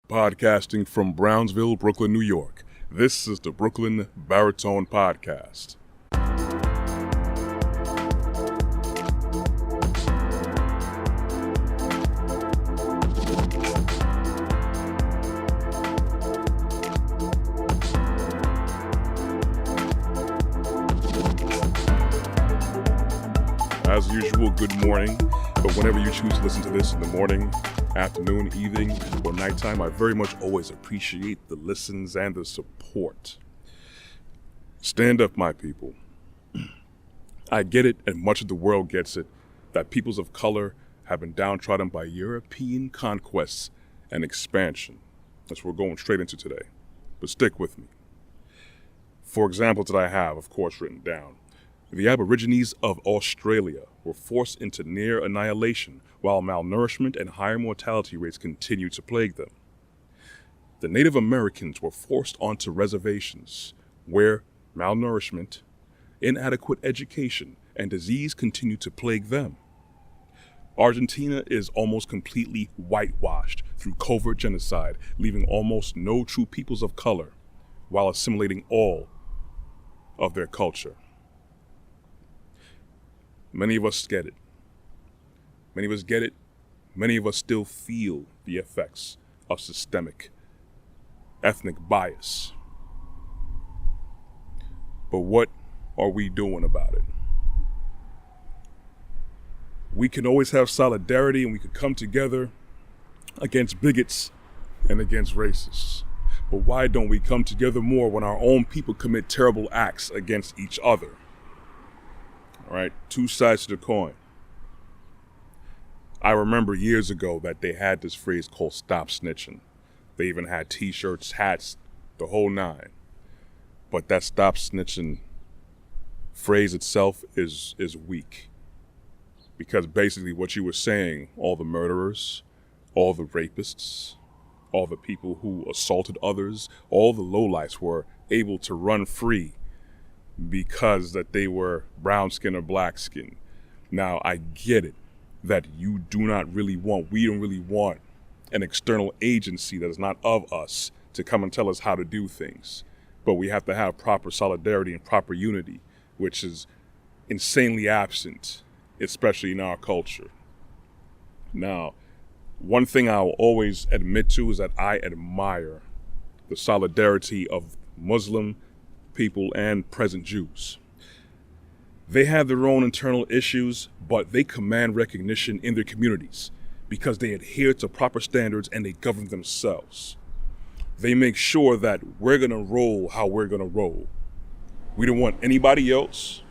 Podcasting from Brownsville, Brooklyn, New York. This is the Brooklyn Baritone Podcast. As usual, good morning, but whenever you choose to listen to this in the morning, afternoon, evening, or nighttime, I very much always appreciate the listens and the support. Stand up, my people. I get it, and much of the world gets it, that peoples of color have been downtrodden by European conquests and expansion. That's what we're going straight into today. But stick with me. For examples that I have, of course, written down. The Aborigines of Australia were forced into near annihilation while malnourishment and higher mortality rates continued to plague them. The Native Americans were forced onto reservations where malnourishment, inadequate education, and disease continued to plague them. Argentina is almost completely whitewashed through covert genocide, leaving almost no true peoples of color while assimilating all of their culture. Many of us get it. Many of us get it. Many of us still feel the effects of systemic ethnic bias. But what are we doing about it? We can always have solidarity and we could come together against bigots and against racists. But why don't we come together more when our own people commit terrible acts against each other? All right, two sides to the coin. I remember years ago that they had this phrase called "Stop Snitching." They even had t-shirts, hats, the whole nine. But that "Stop Snitching" phrase itself is weak. Because basically what you were saying, all the murderers, all the rapists, all the people who assaulted others, all the lowlifes were able to run free because that they were brown skin or black skin. Now, I get it that we don't really want an external agency that is not of us to come and tell us how to do things. But we have to have proper solidarity and proper unity, which is insanely absent, especially in our culture. Now, one thing I will always admit to is that I admire the solidarity of Muslim people and present Jews. They have their own internal issues, but they command recognition in their communities because they adhere to proper standards and they govern themselves. They make sure that we're going to roll how we're going to roll. We don't want anybody else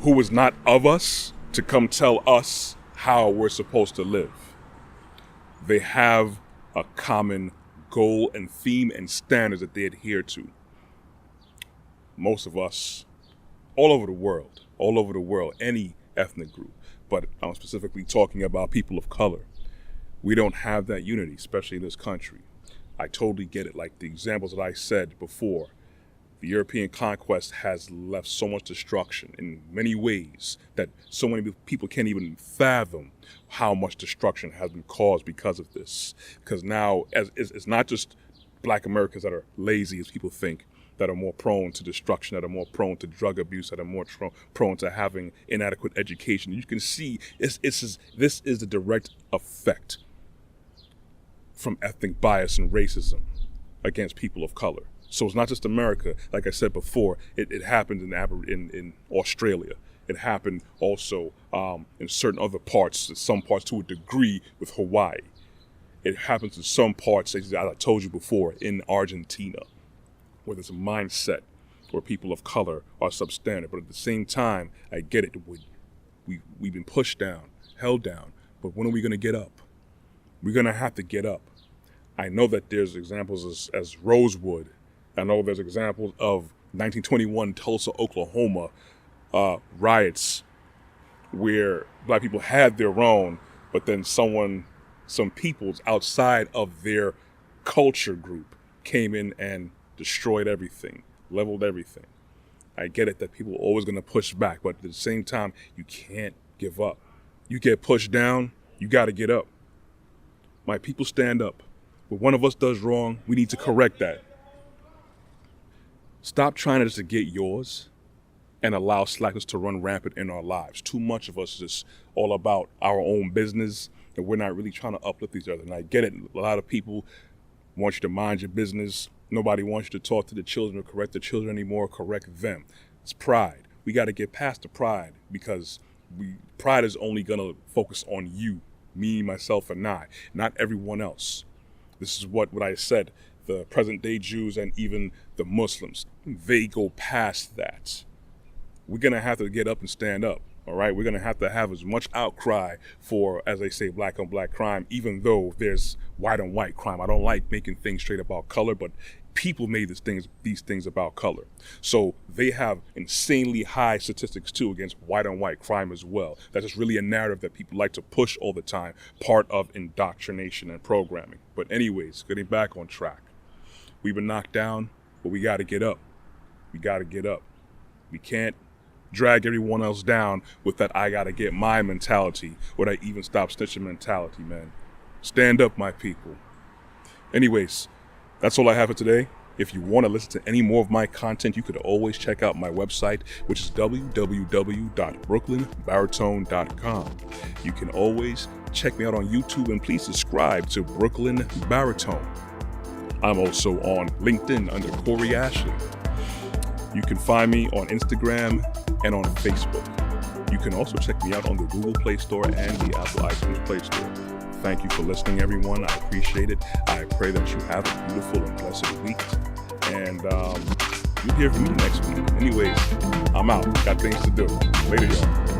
who is not of us to come tell us how we're supposed to live. They have a common goal and theme and standards that they adhere to. Most of us, all over the world, any ethnic group, but I'm specifically talking about people of color. We don't have that unity, especially in this country. I totally get it. Like the examples that I said before, the European conquest has left so much destruction in many ways that so many people can't even fathom how much destruction has been caused because of this. Because now it's not just Black Americans that are lazy as people think, that are more prone to destruction, that are more prone to drug abuse, that are more prone to having inadequate education. You can see this is the direct effect from ethnic bias and racism against people of color. So it's not just America. Like I said before, it happened in Australia. It happened also in certain other parts, some parts to a degree with Hawaii. It happens in some parts, as I told you before, in Argentina, where there's a mindset where people of color are substandard. But at the same time, I get it. We've been pushed down, held down. But when are we going to get up? We're going to have to get up. I know that there's examples as Rosewood. I know there's examples of 1921 Tulsa, Oklahoma riots where Black people had their own, but then some peoples outside of their culture group came in and destroyed everything, leveled everything. I get it that people are always going to push back, but at the same time, you can't give up. You get pushed down, you got to get up. My people, stand up. When one of us does wrong, we need to correct that. Stop trying to just get yours and allow slackness to run rampant in our lives. Too much of us is just all about our own business, and we're not really trying to uplift each other. And I get it. A lot of people want you to mind your business. Nobody wants you to talk to the children or correct the children anymore, correct them. It's pride. We got to get past the pride, because pride is only going to focus on you, me, myself, and I, not everyone else. This is what I said. The present day Jews and even the Muslims, they go past that. We're going to have to get up and stand up. All right, we're going to have as much outcry for, as they say, black on black crime, even though there's white on white crime. I don't like making things straight about color, but people made these things about color. So they have insanely high statistics too against white on white crime as well. That's just really a narrative that people like to push all the time, part of indoctrination and programming. But anyways, getting back on track. We've been knocked down, but we got to get up. We got to get up. We can't drag everyone else down with that I gotta get my mentality or that even stop snitching mentality, man. Stand up, my people. Anyways, that's all I have for today. If you want to listen to any more of my content, you could always check out my website, which is www.brooklynbaritone.com. You can always check me out on YouTube, and please subscribe to Brooklyn Baritone. I'm also on LinkedIn under Corey Ashley. You can find me on Instagram and on Facebook. You can also check me out on the Google Play Store and the Apple iTunes Play Store. Thank you for listening, everyone. I appreciate it. I pray that you have a beautiful and blessed week. And you'll hear from me next week. Anyways, I'm out. Got things to do. Later, y'all.